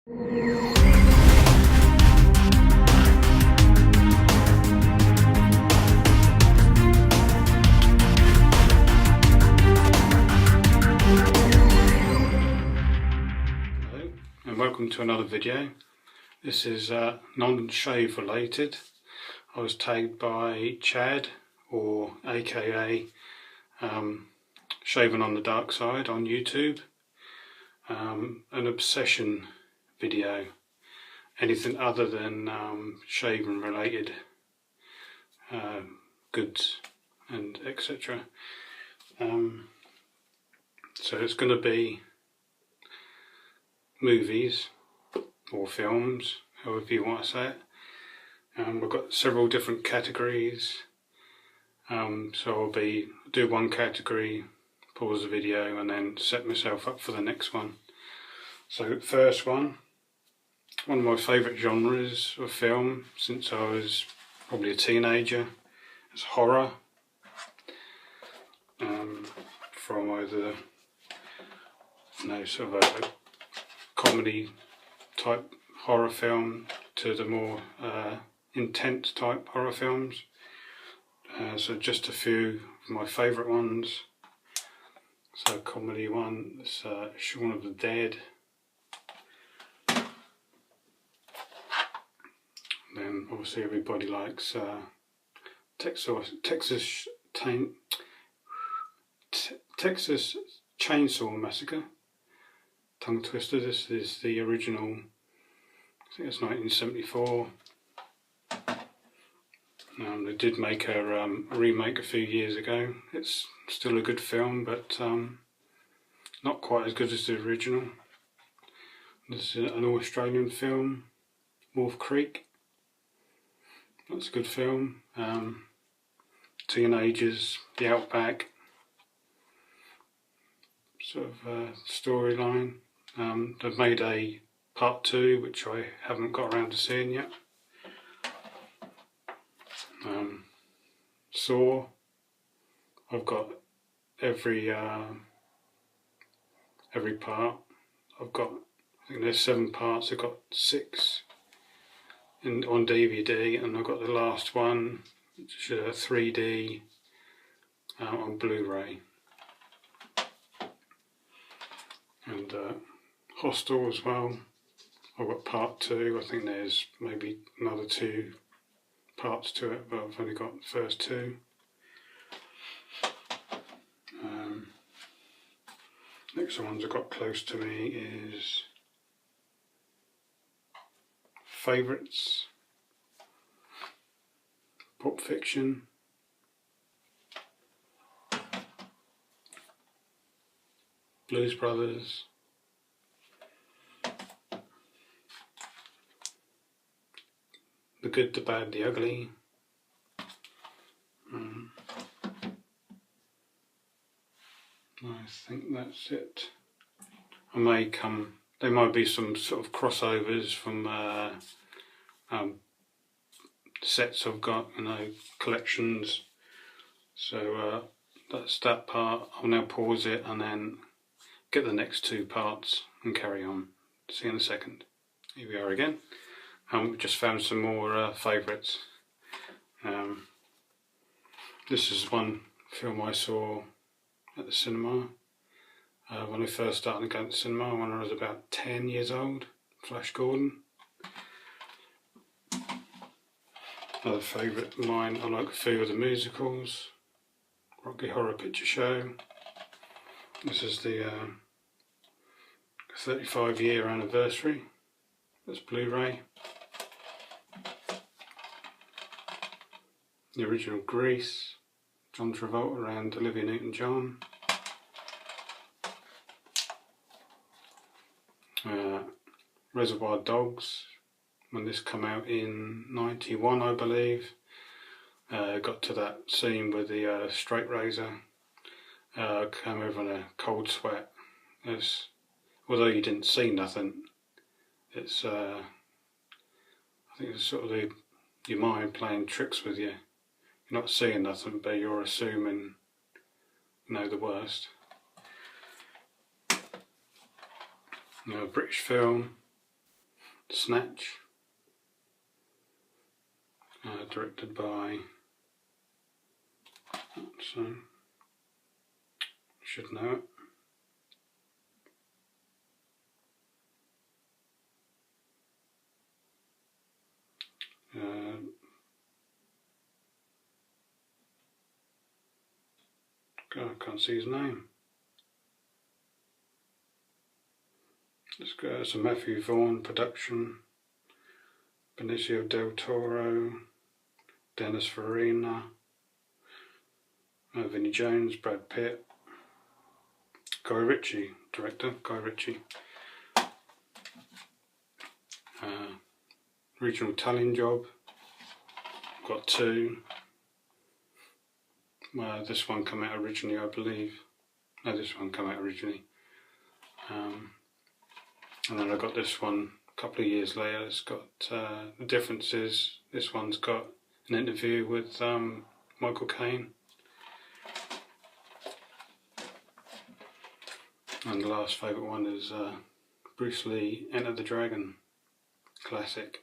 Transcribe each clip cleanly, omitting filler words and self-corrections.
And welcome to another video. This is non-shave related. I was tagged by Chad, or a.k.a. Shaven.So on YouTube. An obsession video. Anything other than shaving related goods and etc. So it's going to be movies or films, however you want to say it. We've got several different categories, so I'll do one category, pause the video and then set myself up for the next one. So first one of my favourite genres of film since I was probably a teenager is horror, from either sort of a comedy type horror film to the more intense type horror films. So just a few of my favourite ones. So comedy one is Shaun of the Dead. Then obviously everybody likes Texas Chainsaw Massacre. Tongue twister. This is the original, I think it's 1974. They did make a remake a few years ago. It's still a good film, but not quite as good as the original. This is an Australian film, Wolf Creek. That's a good film. Teenagers, the outback sort of storyline. They've made a part 2 which I haven't got around to seeing yet. Saw, I've got every part. I think there's 7 parts. I've got 6 on DVD, and I've got the last one, which is 3D on Blu-ray. And Hostel as well. I've got part 2. I think there's maybe another 2 parts to it, but I've only got the first 2. Next ones I've got close to me is Favourites, Pulp Fiction, Blues Brothers, The Good, the Bad, the Ugly. I think that's it. There might be some sort of crossovers from sets I've got, collections. So that's that part. I'll now pause it and then get the next 2 parts and carry on. See you in a second. Here we are again. We just found some more favourites. This is one film I saw at the cinema when I first started going to the cinema when I was about 10 years old. Flash Gordon. Another favourite of mine, I like a few of the musicals. Rocky Horror Picture Show. This is the 35-year anniversary. That's Blu-ray. The original Grease, John Travolta and Olivia Newton-John. Reservoir Dogs, when this came out in 91 I believe. Got to that scene with the straight razor. Came over in a cold sweat. Although you didn't see nothing, it's I think it's sort of your mind playing tricks with you. You're not seeing nothing, but you're assuming the worst. A British film, Snatch, directed by, so should know it. God, I can't see his name. It's a Matthew Vaughn production. Benicio del Toro, Dennis Farina, Vinnie Jones, Brad Pitt, Guy Ritchie, director, Guy Ritchie. Regional talent job, got 2. This one came out originally, I believe. No, this one came out originally. And then I got this one a couple of years later. It's got, the difference is this one's got an interview with Michael Caine. And the last favourite one is Bruce Lee, Enter the Dragon, classic.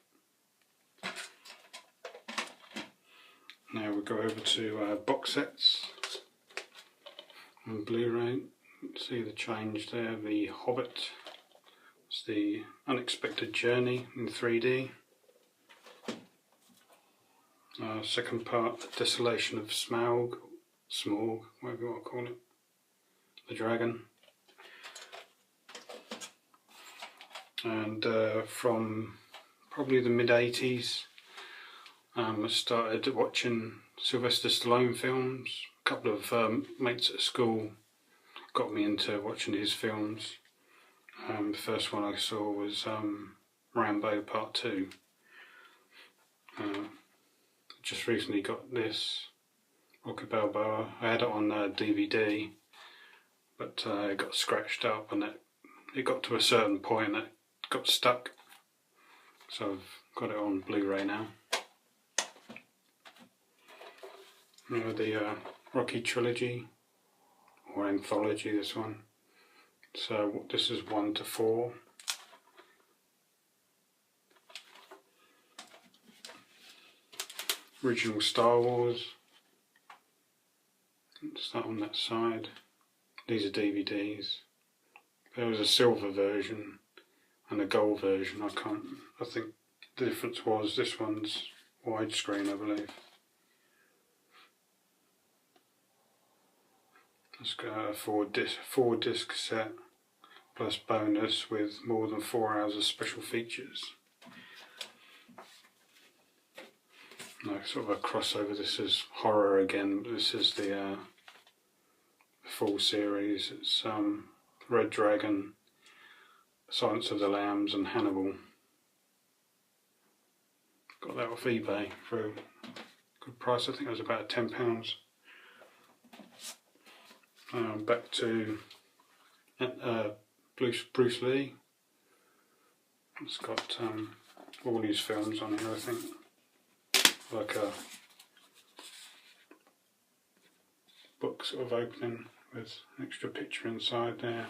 Now we go over to box sets on Blu-ray. See the change there, The Hobbit. It's The Unexpected Journey in 3D. Second part, The Desolation of Smaug, whatever you want to call it, the dragon. And from probably the mid-80s, I started watching Sylvester Stallone films. A couple of mates at school got me into watching his films. The first one I saw was Rambo Part 2. Just recently got this, Rocky Balboa. I had it on DVD, but it got scratched up and it got to a certain point that it got stuck. So I've got it on Blu-ray now. The Rocky trilogy, or anthology, this one. So this is 1 to 4. Original Star Wars. Start on that side. These are DVDs. There was a silver version and a gold version. I think the difference was this one's widescreen, I believe. Let's go a 4 disc set plus bonus with more than 4 hours of special features. No, sort of a crossover. This is horror again, but this is the full series. It's Red Dragon, Silence of the Lambs and Hannibal. Got that off eBay for a good price. I think it was about £10. Back to Bruce Lee. It's got all these films on here, I think. Like a book sort of opening with an extra picture inside there.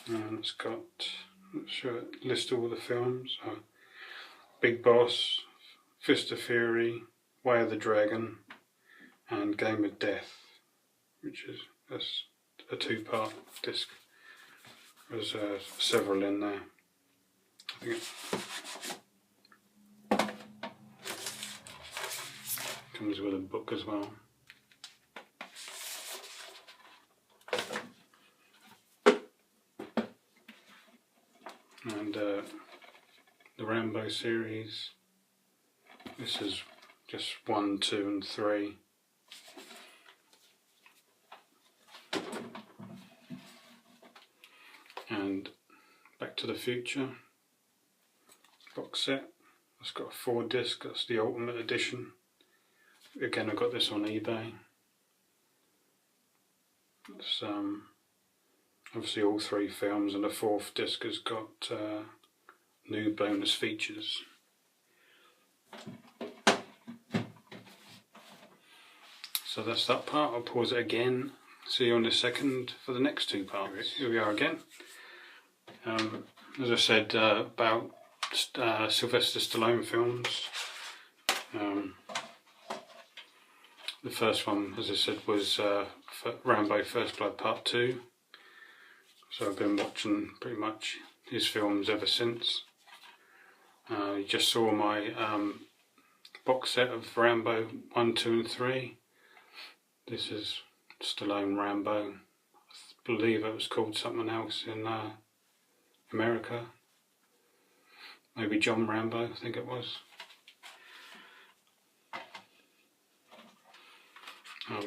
And it's got, let's show it, list all the films. Big Boss, Fist of Fury, Way of the Dragon, and Game of Death, which is a 2-part disc. There's several in there. I think it comes with a book as well. And the Rambo series. This is just 1, 2 and 3. And Back to the Future box set. It's got a 4 disc, that's the Ultimate Edition. Again, I got this on eBay. It's obviously all 3 films, and the 4th disc has got new bonus features. So that's that part. I'll pause it again. See you on the second for the next 2 parts. Here we are again. as I said about Sylvester Stallone films. The first one, as I said, was Rambo First Blood Part 2. So I've been watching pretty much his films ever since. You just saw my box set of Rambo 1, 2 and 3. This is Stallone Rambo. I believe it was called something else in America. Maybe John Rambo, I think it was.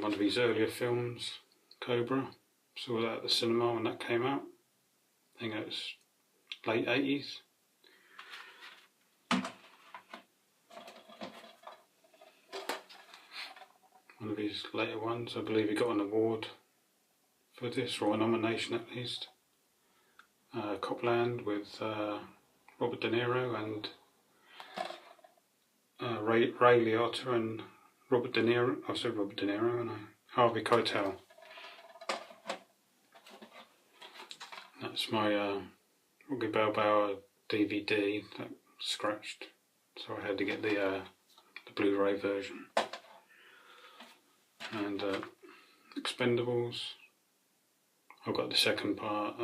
One of his earlier films, Cobra. Saw that at the cinema when that came out. I think it was late 80s. One of his later ones. I believe he got an award for this, or a nomination at least. Copland with Robert De Niro and Ray Liotta and Robert De Niro. I said Robert De Niro, and Harvey Keitel. That's my Rocky Balboa DVD that scratched, so I had to get the Blu-ray version. And Expendables. I've got the second part.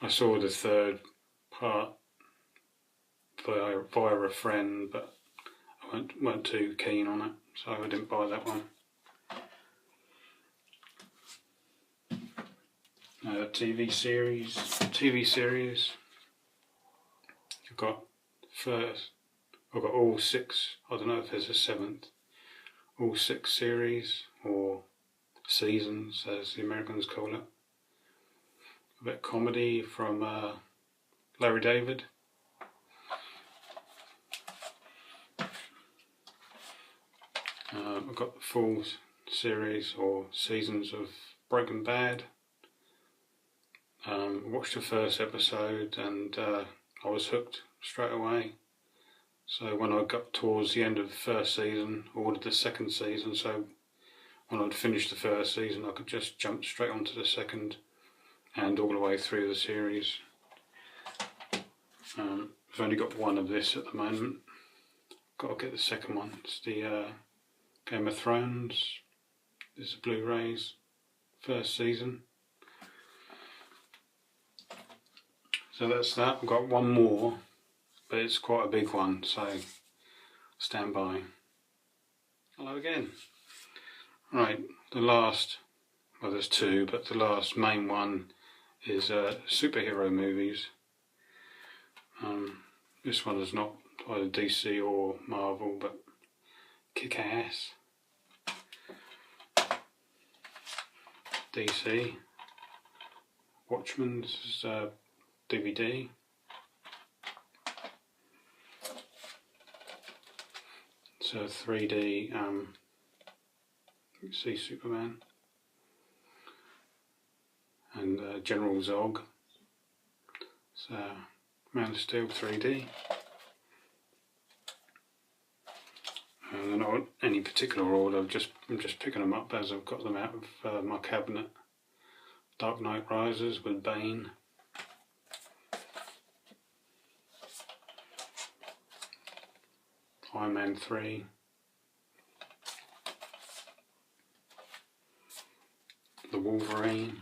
I saw the third part via a friend, but I weren't too keen on it, so I didn't buy that one. TV series. I've got all 6. I don't know if there's a 7th. All 6 series or seasons, as the Americans call it. A bit of comedy from Larry David. I've got the full series or seasons of Breaking Bad. Watched the first episode and I was hooked straight away. So when I got towards the end of the first season, I ordered the second season, so when I'd finished the first season I could just jump straight onto the second and all the way through the series. I've only got one of this at the moment. Got to get the second one. It's the Game of Thrones. This is Blu-rays, first season. So that's that. I've got one more, but it's quite a big one, so stand by. Hello again. Right, the last, well there's 2, but the last main one is superhero movies. This one is not either DC or Marvel, but kick-ass. DC. Watchmen, this is DVD. It's a 3D, you can see Superman and General Zog. So Man of Steel 3D. And they're not in any particular order, I'm just picking them up as I've got them out of my cabinet. Dark Knight Rises with Bane. Iron Man 3. The Wolverine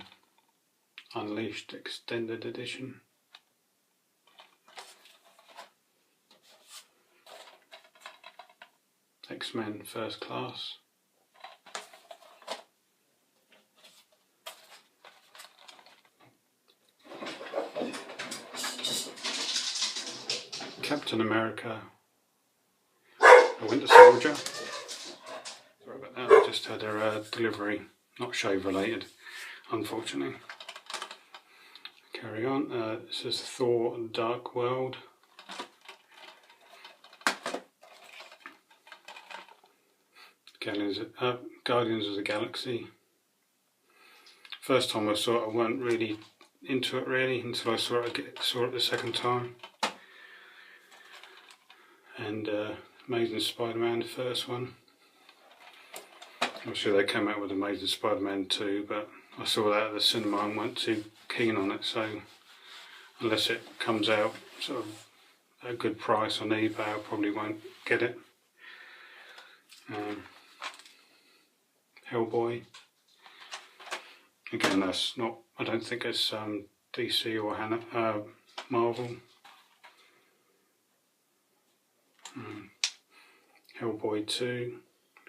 Unleashed Extended Edition. X-Men First Class. Captain America The Winter Soldier. Sorry about that, I just had a delivery, not shave related, unfortunately. Carry on. This is Thor Dark World. Guardians of the Galaxy. First time I saw it, I weren't really into it until I saw it the second time. And Amazing Spider-Man, the first one. Obviously they came out with Amazing Spider-Man 2, but I saw that at the cinema and weren't too keen on it, so unless it comes out sort of at a good price on eBay, I probably won't get it. Hellboy. Again, that's not, I don't think it's DC or Marvel. Hellboy 2,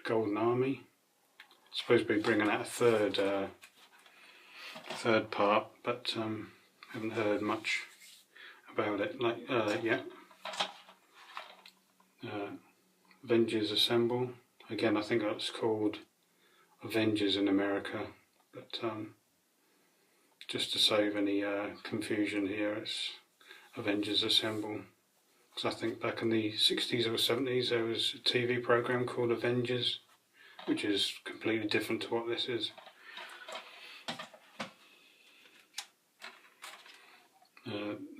Golden Army. Supposed to be bringing out a third part, but haven't heard much about it yet. Avengers Assemble. Again, I think that's called Avengers in America, but just to save any confusion here, it's Avengers Assemble. Because I think back in the 60s or 70s there was a TV program called Avengers, which is completely different to what this is.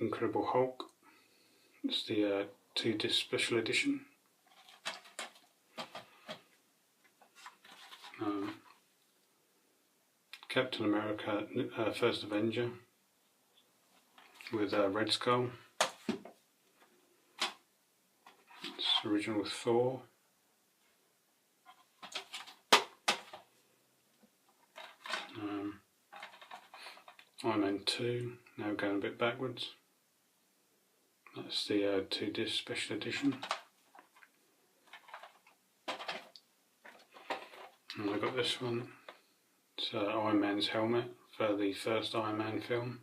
Incredible Hulk. It's the 2-disc special edition. Captain America, First Avenger, with Red Skull. It's original Thor. Iron Man 2, now going a bit backwards. That's the 2-disc special edition. And I got this one. It's Iron Man's helmet for the first Iron Man film.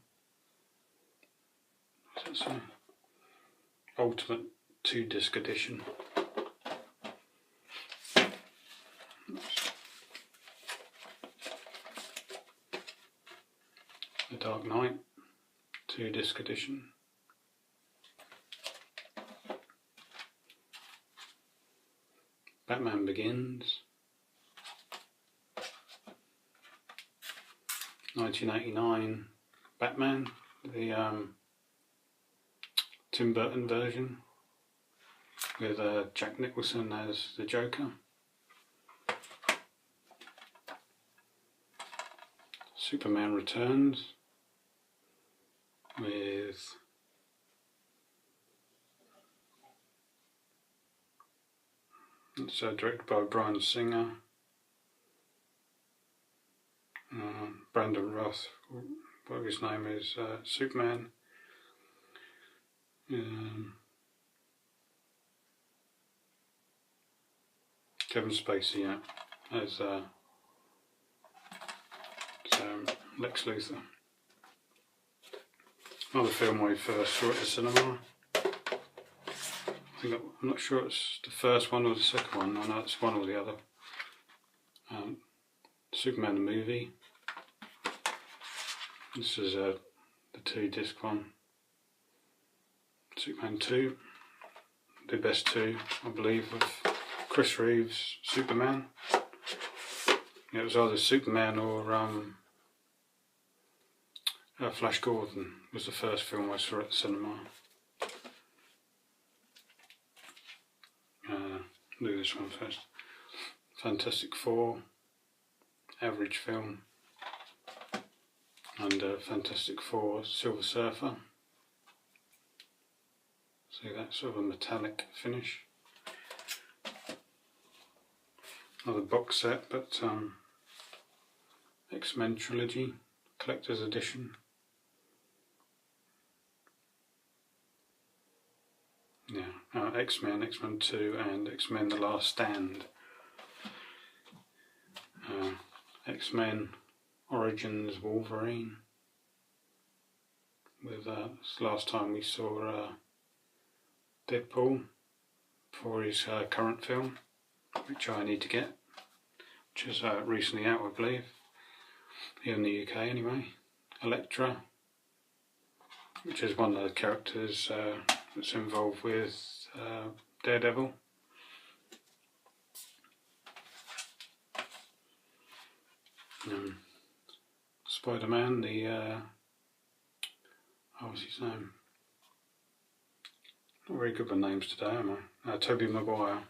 So it's an ultimate 2-disc edition. The Dark Knight 2-disc edition. Batman Begins. 1989 Batman, the Tim Burton version, with Jack Nicholson as the Joker. Superman Returns, with it's directed by Bryan Singer. Brandon Roth, whatever his name is, Superman. Kevin Spacey, yeah, as Lex Luthor. Another film I first saw at the cinema. I'm not sure it's the first one or the second one. I know it's one or the other. Superman the movie. This is the 2-disc one. Superman 2, the best 2, I believe, with Chris Reeves' Superman. It was either Superman or Flash Gordon was the first film I saw at the cinema. Do this one first. Fantastic Four, average film, and Fantastic Four Silver Surfer. See that sort of a metallic finish. Another box set, but X-Men Trilogy, Collector's Edition. Yeah, X-Men, X-Men 2 and X-Men The Last Stand. X-Men Origins Wolverine, with this last time we saw Deadpool for his current film, which I need to get, which is recently out, I believe, here in the UK anyway. Elektra, which is one of the characters that's involved with Daredevil. Spider-Man, what's his name? Not very good with names today, am I? Tobey Maguire.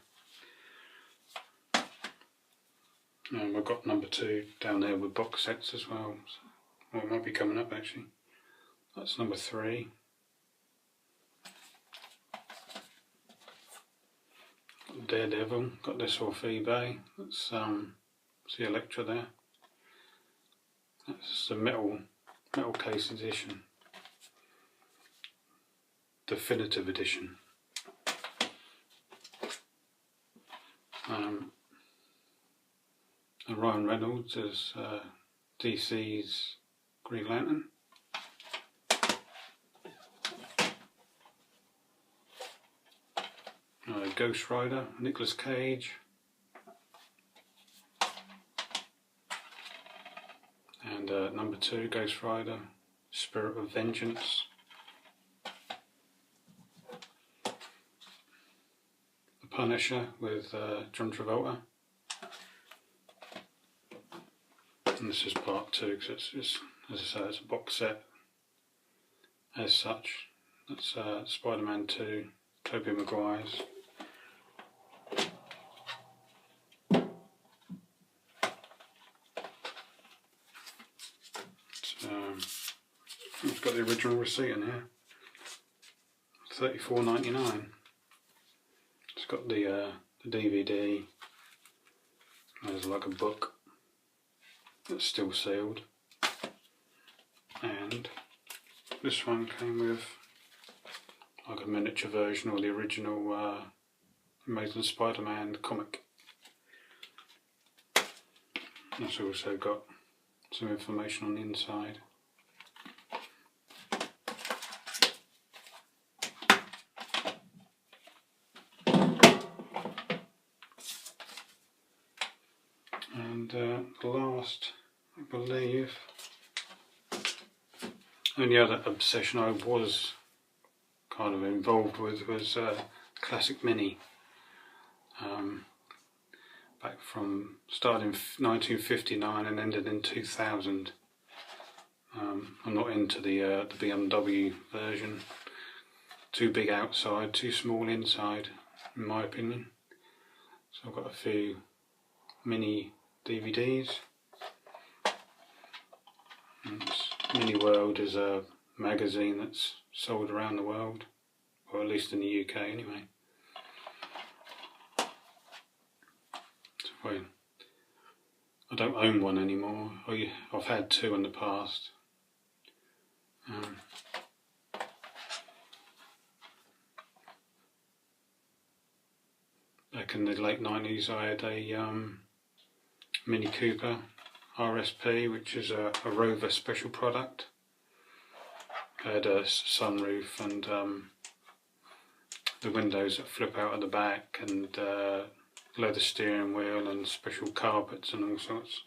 I've got number 2 down there with box sets as well. So, well, it might be coming up actually. That's number 3. Daredevil. Got this off eBay. That's see Electra there. That's the metal case edition, definitive edition. And Ryan Reynolds as DC's Green Lantern. Ghost Rider, Nicolas Cage. And number 2, Ghost Rider, Spirit of Vengeance. The Punisher with John Travolta. And this is part 2 because it's, as I say, it's a box set as such. That's Spider-Man 2, Tobey Maguire's. It's got the original receipt in here, $34.99. It's got the DVD. There's like a book that's still sealed, and this one came with like a miniature version or the original Amazing Spider-Man comic. It's also got some information on the inside. And the last, I believe, only other obsession I was kind of involved with was Classic Mini. Back from starting in 1959 and ended in 2000. I'm not into the BMW version. Too big outside, too small inside, in my opinion. So I've got a few mini DVDs. Mini World is a magazine that's sold around the world, or at least in the UK anyway. So I don't own one anymore. I've had 2 in the past. Back in the late 90s I had a Mini Cooper RSP, which is a Rover special product. It had a sunroof and the windows that flip out at the back, and leather steering wheel and special carpets and all sorts.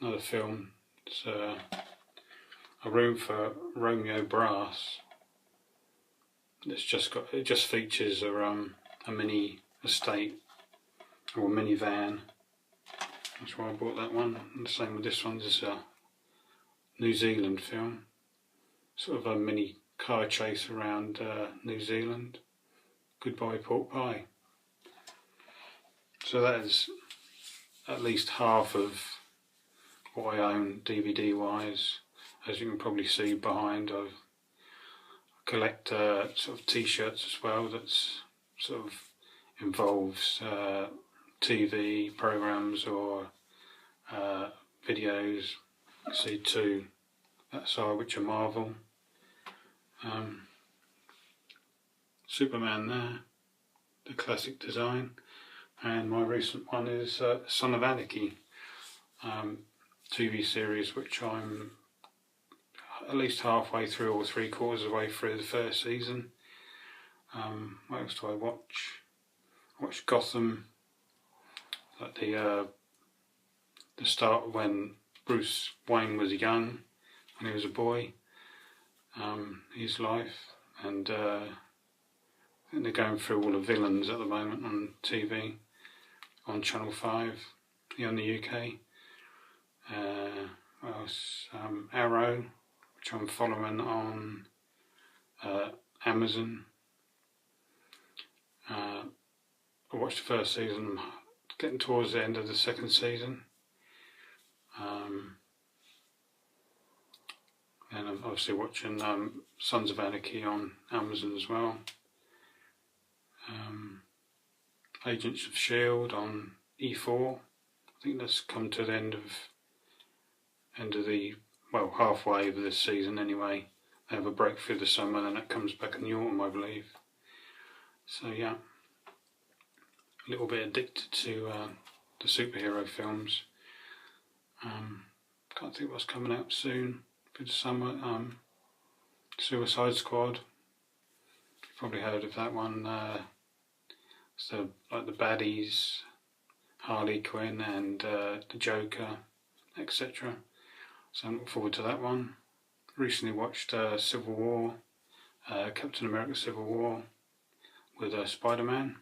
Another film. It's A Room for Romeo Brass. It just features a mini estate or a minivan. That's why I bought that one. And the same with this one. This is a New Zealand film. Sort of a mini car chase around New Zealand. Goodbye Pork Pie. So that is at least half of what I own DVD wise. As you can probably see behind, I collect sort of t-shirts as well. That's sort of involves TV programs or videos. You see 2 that side which are Marvel. Superman there, the classic design, and my recent one is Son of Anarchy TV series, which I'm at least halfway through or 3/4 of the way through the first season. What else do I watch? I watched Gotham, like the start when Bruce Wayne was young, when he was a boy, his life, and I think they're going through all the villains at the moment on TV, on Channel 5 here in the UK. What else? Arrow, which I'm following on Amazon. I watched the first season, getting towards the end of the second season. And I'm obviously watching Sons of Anarchy on Amazon as well. Agents of S.H.I.E.L.D. on E4. I think that's come to the end of the, well, halfway of this season anyway. They have a break through the summer, and then it comes back in the autumn, I believe. So yeah, a little bit addicted to the superhero films. Can't think what's coming out soon for the summer. Suicide Squad. You've probably heard of that one. So like the baddies, Harley Quinn and the Joker, etc. So I'm looking forward to that one. Recently watched Civil War, Captain America Civil War with Spider-Man.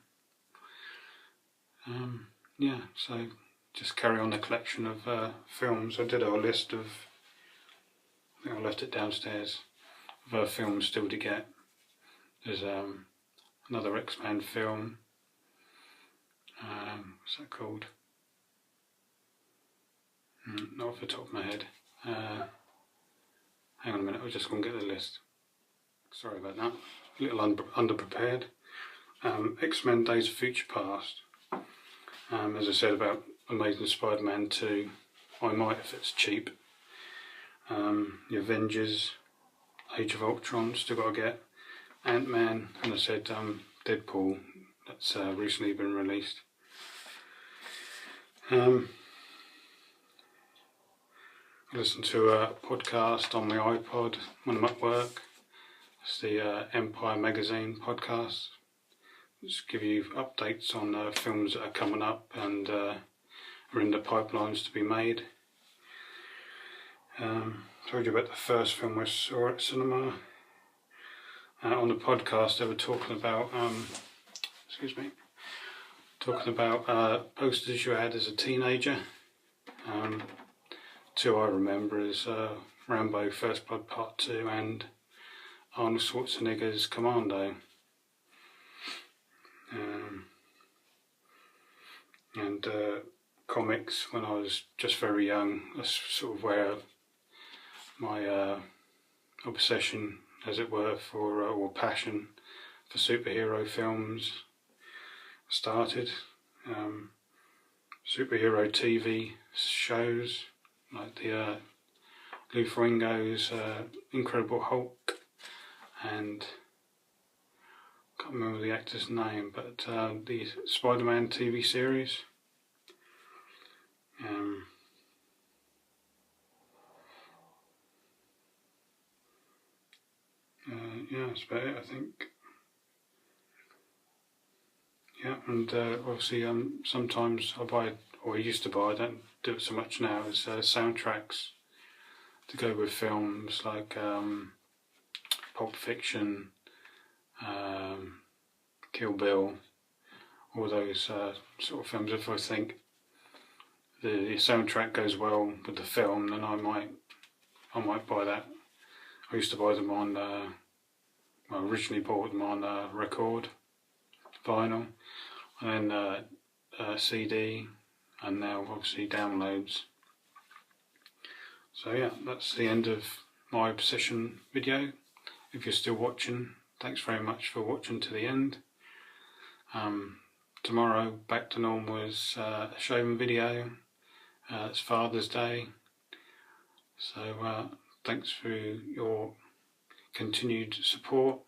Yeah, so just carry on the collection of films. I did a list of, I think I left it downstairs, of films still to get. There's another X-Men film. What's that called? Not off the top of my head. Hang on a minute, I was just going to get the list. Sorry about that. A little underprepared. X-Men Days of Future Past. As I said about Amazing Spider-Man 2, I might if it's cheap. The Avengers, Age of Ultron, still got to get. Ant-Man, and I said Deadpool, that's recently been released. I listen to a podcast on my iPod when I'm at work. It's the Empire Magazine podcast. Just give you updates on films that are coming up and are in the pipelines to be made. Told you about the first film I saw at cinema. On the podcast they were talking about, posters you had as a teenager. Two I remember is Rambo First Blood Part 2 and Arnold Schwarzenegger's Commando. And comics when I was just very young. That's sort of where my obsession, as it were, for or passion for superhero films started. Superhero TV shows like the Lou Ferrigno's Incredible Hulk, and I can't remember the actor's name, but the Spider-Man TV series. Yeah, that's about it, I think. Yeah, and obviously sometimes I buy, or I used to buy, I don't do it so much now, is soundtracks to go with films like Pulp Fiction, Kill Bill, all those sort of films. If I think the soundtrack goes well with the film, then I might buy that. I used to buy them on, I originally bought them on record, vinyl, and then CD, and now obviously downloads. So yeah, that's the end of my obsession video. If you're still watching, thanks very much for watching to the end. Tomorrow, back to normal, is a shaving video. It's Father's Day. So thanks for your continued support,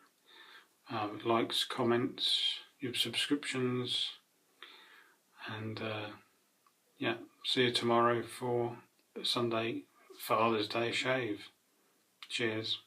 likes, comments, your subscriptions, and yeah, see you tomorrow for Sunday Father's Day shave. Cheers.